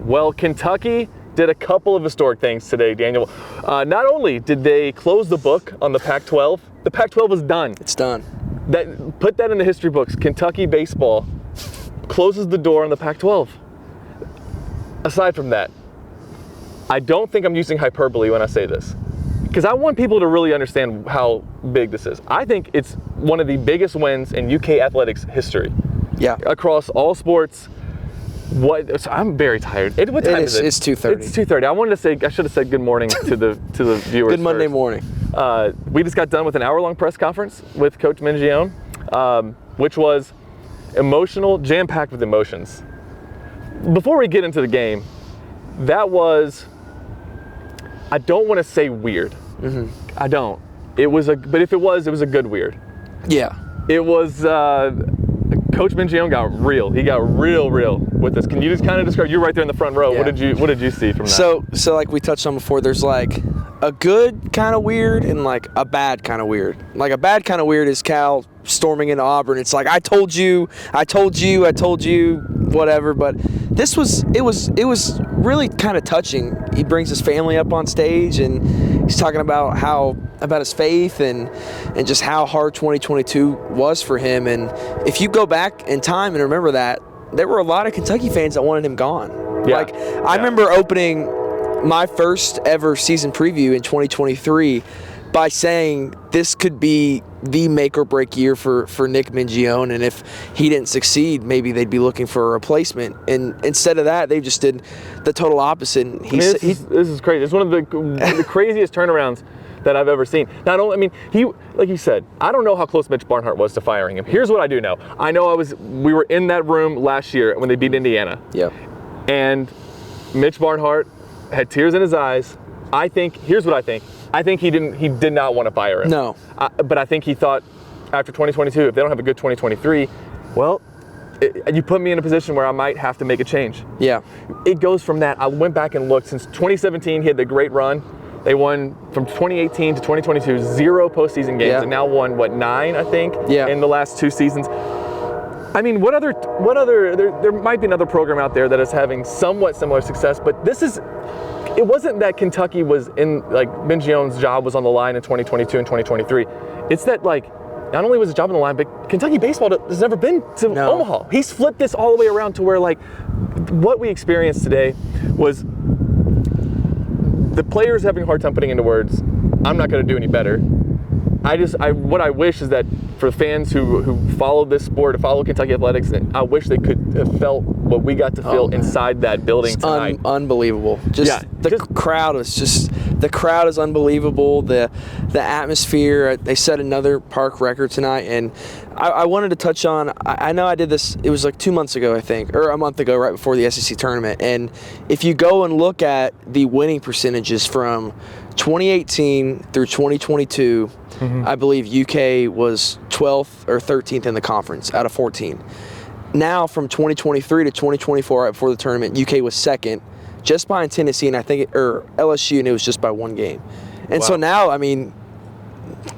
Well, Kentucky did a couple of historic things today, Daniel. Not only did they close the book on the Pac-12, the Pac-12 is done. It's done. Put that in the history books. Kentucky baseball closes the door on the Pac-12. Aside from that, I don't think I'm using hyperbole when I say this, because I want people to really understand how big this is. I think it's one of the biggest wins in UK athletics history. Yeah. Across all sports. I'm very tired. What time is it? It's 2:30. It's 2:30. I should have said good morning to the viewers. Good Monday morning. We just got done with an hour-long press conference with Coach Mion, which was emotional, jam-packed with emotions. Before we get into the game, that was, I don't want to say weird. Mm-hmm. I don't. But if it was a good weird. Yeah. It was, Coach Mion got real. He got real with this. Can you just kind of describe, you're right there in the front row. Yeah. What did you see from that? So like we touched on before, there's like a good kind of weird and like a bad kind of weird. Like a bad kind of weird is Cal storming into Auburn. It's like, I told you, whatever. But it was really kind of touching. He brings his family up on stage and he's talking about his faith and just how hard 2022 was for him. And if you go back in time and remember that, there were a lot of Kentucky fans that wanted him gone. Yeah. I remember opening my first ever season preview in 2023 by saying this could be the make or break year for Nick Mingione, and if he didn't succeed, maybe they'd be looking for a replacement. And instead of that, they just did the total opposite. This is crazy. It's one of the craziest turnarounds that I've ever seen. Not only, he, like you said, I don't know how close Mitch Barnhart was to firing him. Here's what I do know. I know we were in that room last year when they beat Indiana. Yeah. And Mitch Barnhart had tears in his eyes. Here's what I think. I think he did not want to fire him. No. But I think he thought after 2022, if they don't have a good 2023, well, you put me in a position where I might have to make a change. Yeah. It goes from that. I went back and looked. Since 2017, he had the great run. They won from 2018 to 2022, 0 postseason games, and now won, 9, I think, in the last 2 seasons. I mean, what other, there might be another program out there that is having somewhat similar success, but it wasn't that Kentucky was Mingione's job was on the line in 2022 and 2023. It's that, not only was his job on the line, but Kentucky baseball has never been to Omaha. He's flipped this all the way around to where, what we experienced today was the players having a hard time putting into words, I'm not going to do any better. What I wish is that for fans who follow this sport, follow Kentucky athletics, I wish they could have felt what we got to feel inside that building tonight. Unbelievable. The crowd is unbelievable. The atmosphere. They set another park record tonight, and I wanted to touch on. I know I did this. It was 2 months ago, I think, or a month ago, right before the SEC tournament. And if you go and look at the winning percentages from 2018 through 2022, I believe UK was 12th or 13th in the conference out of 14. Now from 2023 to 2024, right before the tournament, UK was second, just behind Tennessee, and or LSU, and it was just by 1 game. And so now,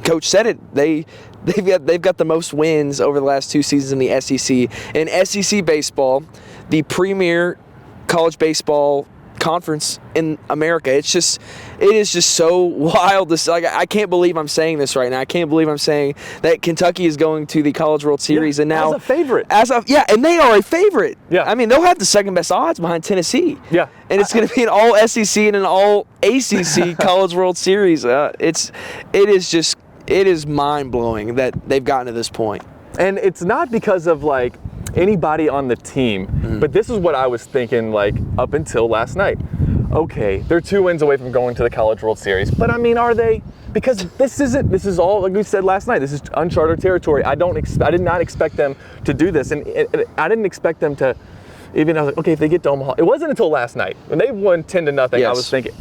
Coach said it. They've got the most wins over the last 2 seasons in the SEC. In SEC baseball, the premier college baseball conference in America. It is just so wild. I can't believe I'm saying this right now. I can't believe I'm saying that Kentucky is going to the College World Series and now as a favorite. And they are a favorite. Yeah. They'll have the second best odds behind Tennessee. Yeah. And it's going to be an all SEC and an all ACC College World Series. It is mind blowing that they've gotten to this point. And it's not because of anybody on the team, but this is what I was thinking up until last night. Okay, they're 2 wins away from going to the College World Series, but are they? Because this is all, like we said last night, this is uncharted territory. I did not expect them to do this, and I didn't expect them to even, I was okay, if they get to Omaha. It wasn't until last night, when they won 10-0, yes. I was thinking,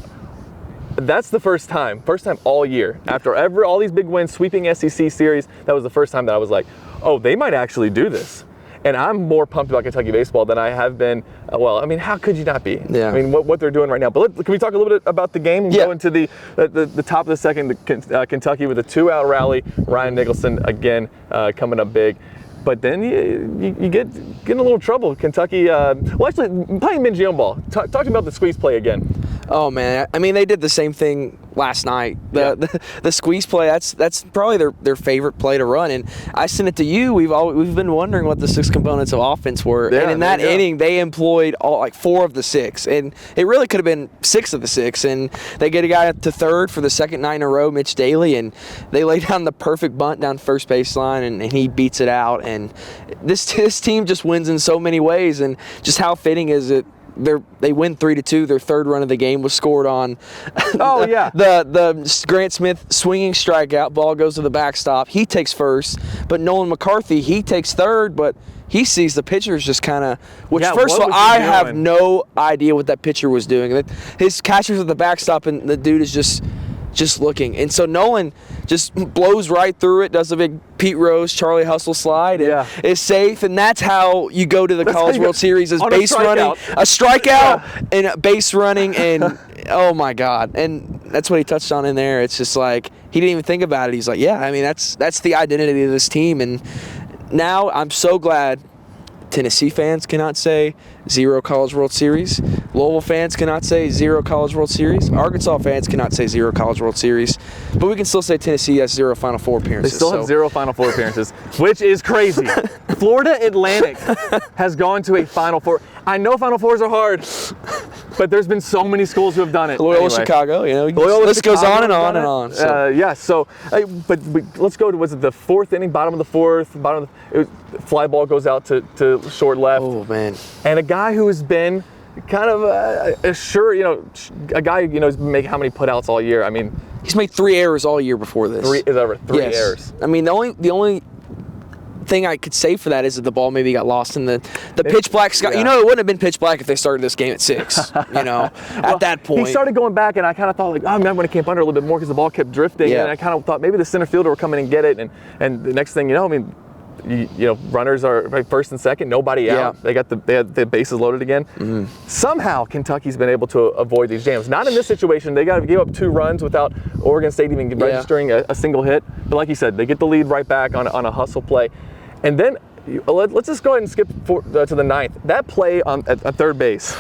that's the first time all year, after all these big wins, sweeping SEC series, that was the first time that I was like, oh, they might actually do this. And I'm more pumped about Kentucky baseball than I have been. How could you not be? Yeah. What they're doing right now. But can we talk a little bit about the game and go into the top of the second, Kentucky with a 2-out rally. Ryan Nicholson, again, coming up big. But then you get in a little trouble. Kentucky, well, actually, playing Mion ball. Talk to me about the squeeze play again. Oh man, I mean they did the same thing last night. The squeeze play, that's probably their favorite play to run. And I sent it to you. We've been wondering what the 6 components of offense were. Yeah, and in that inning, they employed 4 of the 6, and it really could have been 6 of the 6. And they get a guy to third for the second night in a row, Mitch Daly, and they lay down the perfect bunt down first baseline, and he beats it out. And this team just wins in so many ways. And just how fitting is it? They win 3-2. Their third run of the game was scored on. Oh yeah. The Grant Smith swinging strikeout, ball goes to the backstop. He takes first, but Nolan McCarthy, he takes third, but he sees the pitcher's just kind of. First of all, I have no idea what that pitcher was doing. His catcher's at the backstop, and the dude is just looking. And so Nolan just blows right through it, does a big Pete Rose, Charlie Hustle slide, and is safe. And that's how you go to the College World Series, is base running, a strikeout, and a base running, and oh my God. And that's what he touched on in there. It's just like, he didn't even think about it. He's like, yeah, I mean, that's the identity of this team. And now I'm so glad Tennessee fans cannot say 0 College World Series. Louisville fans cannot say 0 College World Series. Arkansas fans cannot say 0 College World Series. But we can still say Tennessee has 0 Final Four appearances. They still have 0 Final Four appearances, which is crazy. Florida Atlantic has gone to a Final Four. I know Final Fours are hard, but there's been so many schools who have done it. Loyola Chicago, this goes on and on and on. So. But let's go to, was it the 4th inning, bottom of the 4th, fly ball goes out to short left. Oh, man. And a guy who has been kind of a guy, who's making how many putouts all year? I mean, he's made 3 errors all year before this. 3 errors. I mean, the only thing I could say for that is that the ball maybe got lost in the pitch black sky. Yeah. It wouldn't have been pitch black if they started this game at 6. At that point. He started going back, and I kind of thought, I'm going to camp under a little bit more because the ball kept drifting. Yeah. And I kind of thought maybe the center fielder will come in and get it. And the next thing runners are first and second, nobody out. They had the bases loaded again. Mm-hmm. Somehow Kentucky's been able to avoid these jams. Not in this situation. They got to give up 2 runs without Oregon State even registering a single hit. But like you said, they get the lead right back on a hustle play. And then let's just go ahead and skip to the 9th. That play at third base.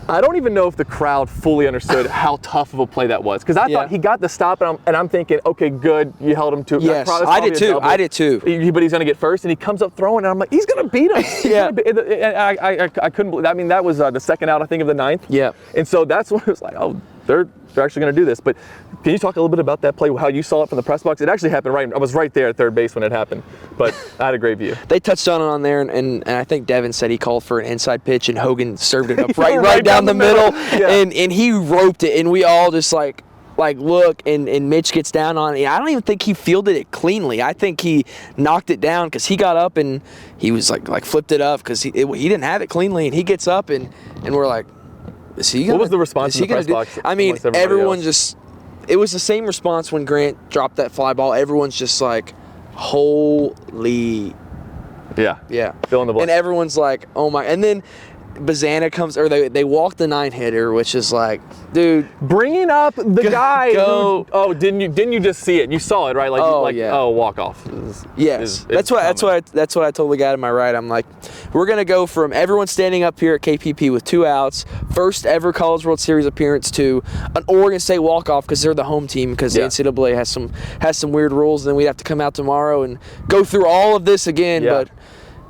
I don't even know if the crowd fully understood how tough of a play that was, because I thought he got the stop, and I'm thinking, okay, good, you held him to. Yes, I did too. But he's going to get first, and he comes up throwing, and I'm like, he's going to beat him. I couldn't believe. I mean, that was the second out, I think, of the 9th. Yeah. And so that's when it was like, oh, they're actually going to do this. But can you talk a little bit about that play, how you saw it from the press box? It actually happened I was right there at third base when it happened, but I had a great view. They touched on there, and I think Devin said he called for an inside pitch, and Hogan served it up right down the middle, and he roped it, and we all just like look, and Mitch gets down on it. I don't even think he fielded it cleanly. I think he knocked it down because he got up and he was like flipped it up because he didn't have it cleanly, and he gets up and we're like, is he gonna, what was the response in the press box? I mean, everyone just, it was the same response when Grant dropped that fly ball. Everyone's just like, holy. Yeah. Fill in the blank. And everyone's like, oh my. And then Bazana comes, or they walk the 9-hitter, which is like, dude, bringing up the guy. Didn't you just see it? You saw it, right? Walk off. Yes, that's what I told the guy to my right. I'm like, we're gonna go from everyone standing up here at KPP with 2 outs, first ever College World Series appearance, to an Oregon State walk off because they're the home team, because the NCAA has some weird rules, and then we'd have to come out tomorrow and go through all of this again, but.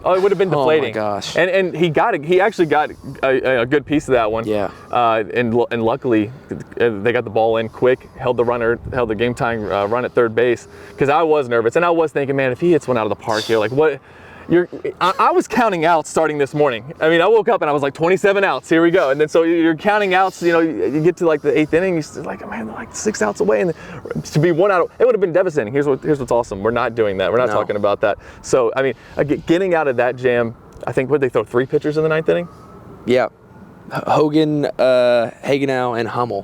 Oh, it would have been deflating. Oh my gosh! And he got it. He actually got a good piece of that one. Yeah. And luckily, they got the ball in quick. Held the game tying run at third base. Because I was nervous, and I was thinking, man, if he hits one out of the park here, like what? I was counting outs starting this morning. I mean, I woke up and I was like 27 outs. Here we go. And then so you're counting outs. You get to like the 8th inning. You're like, man, they're like 6 outs away, and to be 1 out, it would have been devastating. Here's what's awesome. We're not doing that. We're not talking about that. So I mean, getting out of that jam. I think they throw 3 pitchers in the 9th inning. Yeah, Hogan, Hagenow, and Hummel.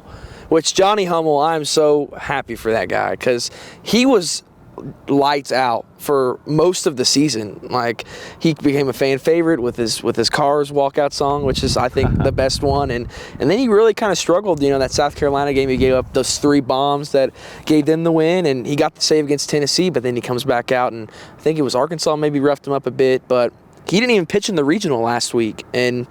Which Johnny Hummel, I'm so happy for that guy, because he was lights out for most of the season. Like, he became a fan favorite with his Cars walkout song, which is, I think, the best one. And then he really kind of struggled. You know, that South Carolina game, he gave up those 3 bombs that gave them the win, and he got the save against Tennessee, but then he comes back out, and I think it was Arkansas maybe roughed him up a bit, but he didn't even pitch in the regional last week. And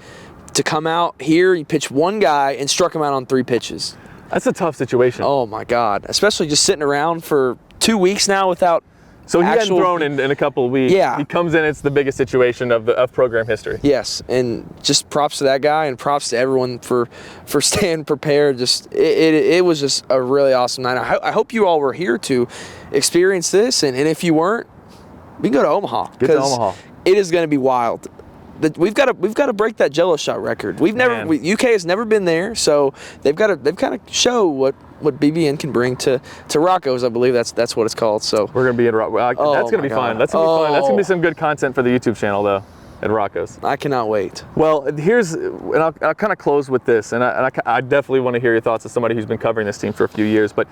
to come out here, he pitched one guy and struck him out on 3 pitches. That's a tough situation. Oh, my God. Especially just sitting around for 2 weeks now without So he hadn't thrown in a couple of weeks. Yeah. He comes in, it's the biggest situation of program history. Yes, and just props to that guy and props to everyone for staying prepared. Just it was just a really awesome night. I hope you all were here to experience this, and if you weren't, we can go to Omaha. Get to Omaha. It is going to be wild. We've got to break that Jello shot record. UK has never been there, so they've got to show what BBN can bring to Rocco's. I believe that's what it's called. So we're gonna be in Rocco. That's gonna be fun. That's gonna be fun. That's gonna be some good content for the YouTube channel though, at Rocco's. I cannot wait. Well, and I'll kind of close with this, and I definitely want to hear your thoughts as somebody who's been covering this team for a few years. But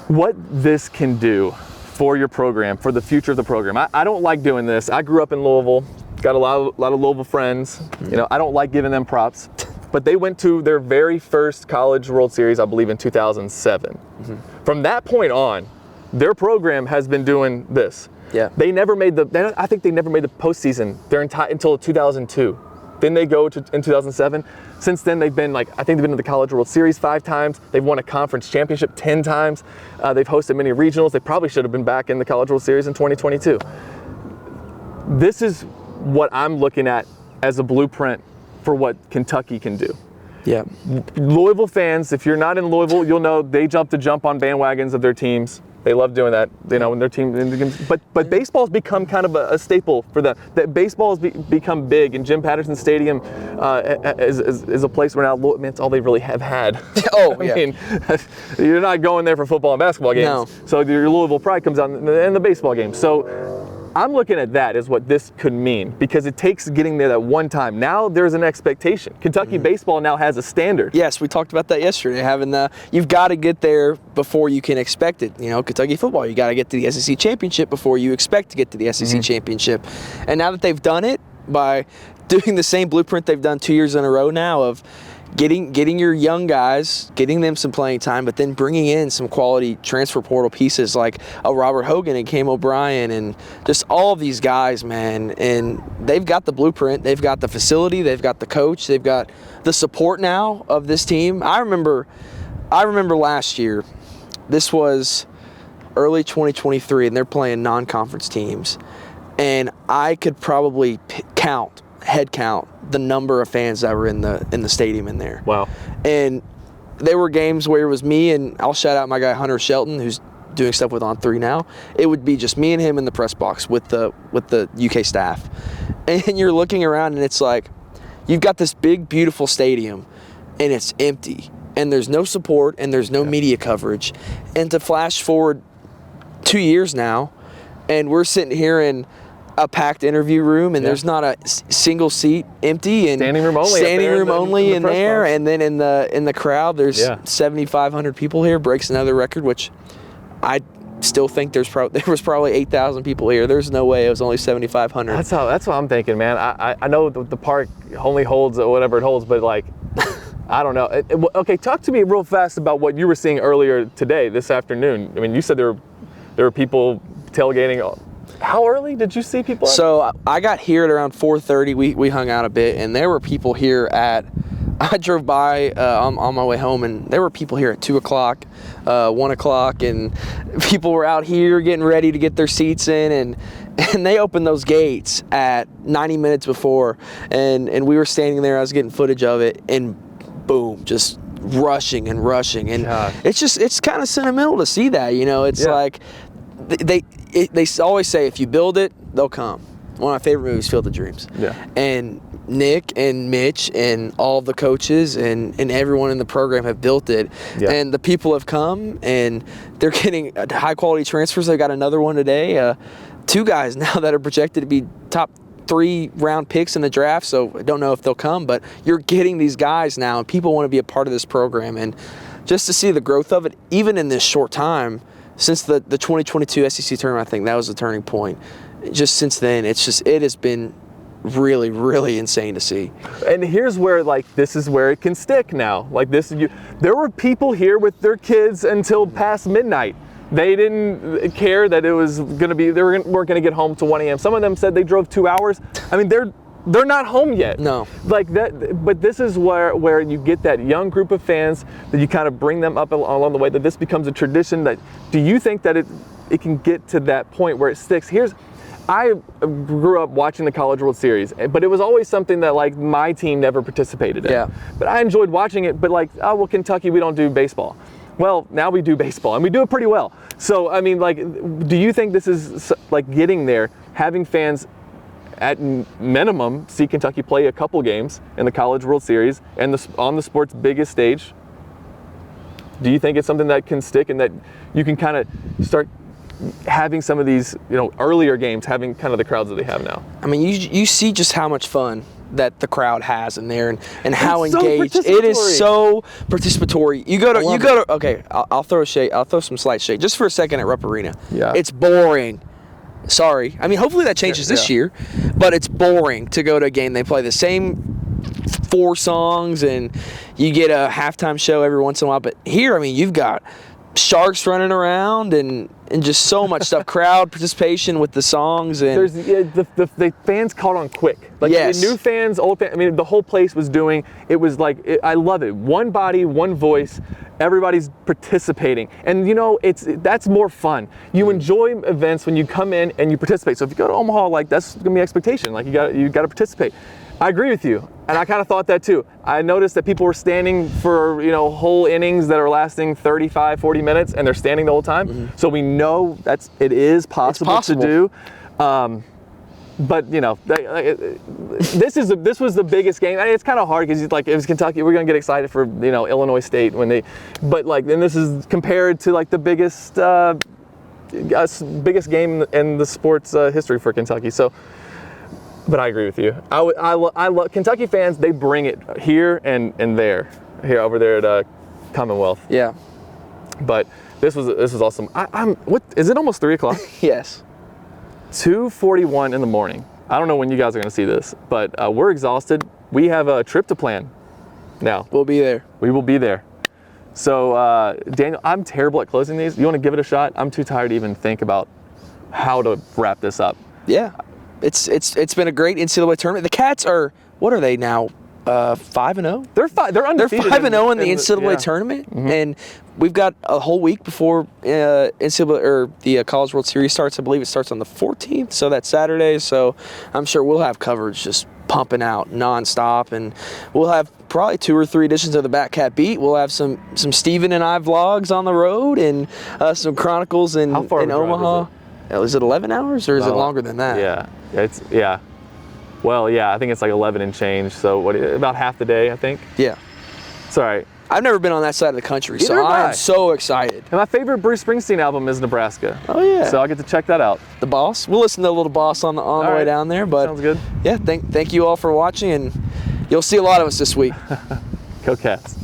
what this can do for your program, for the future of the program. I don't like doing this. I grew up in Louisville. Got a lot of Louisville friends. You know, I don't like giving them props, but they went to their very first College World Series, I believe, in 2007. From that point on, their program has been doing this. Yeah. They never made I think they never made the postseason until 2002. Then they go in 2007. Since then, they've been I think they've been to the College World Series 5 times. They've won a conference championship 10 times. They've hosted many regionals. They probably should have been back in the College World Series in 2022. This is what I'm looking at as a blueprint for what Kentucky can do. Yeah. Louisville fans, if you're not in Louisville, you'll know they jump on bandwagons of their teams. They love doing that, you know, when their team. But baseball's become kind of a staple for them. That baseball has become big, and Jim Patterson Stadium is a place where now, man, it's all they really have had. Oh, I mean, you're not going there for football and basketball games. No. So your Louisville pride comes out in the baseball game. So I'm looking at that as what this could mean, because it takes getting there that one time. Now there's an expectation. Kentucky baseball now has a standard. Yes, we talked about that yesterday. You've got to get there before you can expect it. You know, Kentucky football, you got to get to the SEC championship before you expect to get to the SEC championship. And now that they've done it by doing the same blueprint they've done 2 years in a row now of getting your young guys, getting them some playing time, but then bringing in some quality transfer portal pieces like a Robert Hogan and Cam O'Brien and just all of these guys, man. And they've got the blueprint, they've got the facility, they've got the coach, they've got the support now of this team. I remember last year, this was early 2023, and they're playing non-conference teams, and I could probably head count the number of fans that were in the stadium in there. Wow. And there were games where it was me, and I'll shout out my guy Hunter Shelton, who's doing stuff with On3 now. It would be just me and him in the press box with the UK staff. And you're looking around, and it's like you've got this big, beautiful stadium, and it's empty, and there's no support, and there's no media coverage. And to flash forward 2 years now, and we're sitting here in a packed interview room, and there's not a single seat empty, and standing room only in there, and then in the crowd there's 7,500 people here. Breaks another record, which I still think there was probably 8,000 people here. There's no way it was only 7,500. That's what I'm thinking, man. I know the park only holds whatever it holds, but I don't know. Okay, talk to me real fast about what you were seeing earlier today, this afternoon. I mean, you said there were people tailgating. How early did you see people? So I got here at around 4:30. We hung out a bit, and there were people here I drove by on my way home, and there were people here at 2 o'clock, 1 o'clock, and people were out here getting ready to get their seats in, and they opened those gates at 90 minutes before, and we were standing there. I was getting footage of it, and boom, just rushing, and gosh. It's kind of sentimental to see that. You know, it's like they always say, if you build it, they'll come. One of my favorite movies, Field of Dreams. Yeah. And Nick and Mitch and all the coaches and everyone in the program have built it. Yeah. And the people have come, and they're getting high-quality transfers. They got another one today. 2 guys now that are projected to be top 3 round picks in the draft, so I don't know if they'll come, but you're getting these guys now, and people want to be a part of this program. And just to see the growth of it, even in this short time, since the 2022 SEC tournament, I think that was the turning point. Just since then, it has been really, really insane to see. And here's where, like, this is where it can stick now. Like, there were people here with their kids until past midnight. They didn't care that it was going to be, weren't going to get home to 1 a.m. Some of them said they drove 2 hours. I mean, they're not home yet. No. Like that, but this is where you get that young group of fans that you kind of bring them up along the way, that this becomes a tradition. That, do you think that it can get to that point where it sticks? I grew up watching the College World Series, but it was always something that, like, my team never participated in. Yeah. But I enjoyed watching it, but like, oh, well, Kentucky, we don't do baseball. Well, now we do baseball, and we do it pretty well. So, I mean, like, do you think this is, like, getting there, having fans at minimum see Kentucky play a couple games in the College World Series and on the sport's biggest stage? Do you think it's something that can stick and that you can kind of start having some of these, earlier games having kind of the crowds that they have now? I mean, you see just how much fun that the crowd has in there and how it's engaged. So it is so participatory. You go to okay, I'll throw some slight shade just for a second at Rupp Arena. Yeah. It's boring. Sorry. I mean, hopefully that changes this year, but it's boring to go to a game. They play the same 4 songs and you get a halftime show every once in a while. But here, I mean, you've got sharks running around and just so much stuff. Crowd participation with the songs, and the fans caught on quick. Like, yes. New fans, old fans. I mean, the whole place was doing. It was like, I love it. One body, one voice. Everybody's participating, and that's more fun. You enjoy events when you come in and you participate. So if you go to Omaha, like, that's gonna be expectation. Like, you got to participate. I agree with you, and I kind of thought that too. I noticed that people were standing for whole innings that are lasting 35, 40 minutes, and they're standing the whole time. Mm-hmm. So we know it is possible to do. But this was the biggest game. I mean, it's kind of hard because it was Kentucky. We're gonna get excited for Illinois State but then this is compared to like the biggest game in the sports history for Kentucky. So. But I agree with you. I love Kentucky fans. They bring it here and there, over there at Commonwealth. Yeah. But this was awesome. What is it? Almost 3:00. Yes. 2:41 in the morning. I don't know when you guys are going to see this, but we're exhausted. We have a trip to plan now. We'll be there. We will be there. So Daniel, I'm terrible at closing these. You want to give it a shot? I'm too tired to even think about how to wrap this up. Yeah. It's been a great NCAA tournament. The Cats are, what are they now? 5-0. They're undefeated. They're 5-0 in the NCAA tournament, mm-hmm. And we've got a whole week before NCAA or the College World Series starts. I believe it starts on the 14th, so that's Saturday. So I'm sure we'll have coverage just pumping out nonstop, and we'll have probably 2 or 3 editions of the Bat Cat Beat. We'll have some Steven and I vlogs on the road and some chronicles in Omaha. Is it 11 hours or is it longer than that? Yeah. Well, I think it's like 11 and change. So about half the day, I think. Yeah. It's all right. I've never been on that side of the country, so I'm so excited. And my favorite Bruce Springsteen album is Nebraska. Oh yeah. So I'll get to check that out. The Boss. We'll listen to a little Boss on the way down there. But sounds good. Yeah. Thank you all for watching, and you'll see a lot of us this week. Go Cats.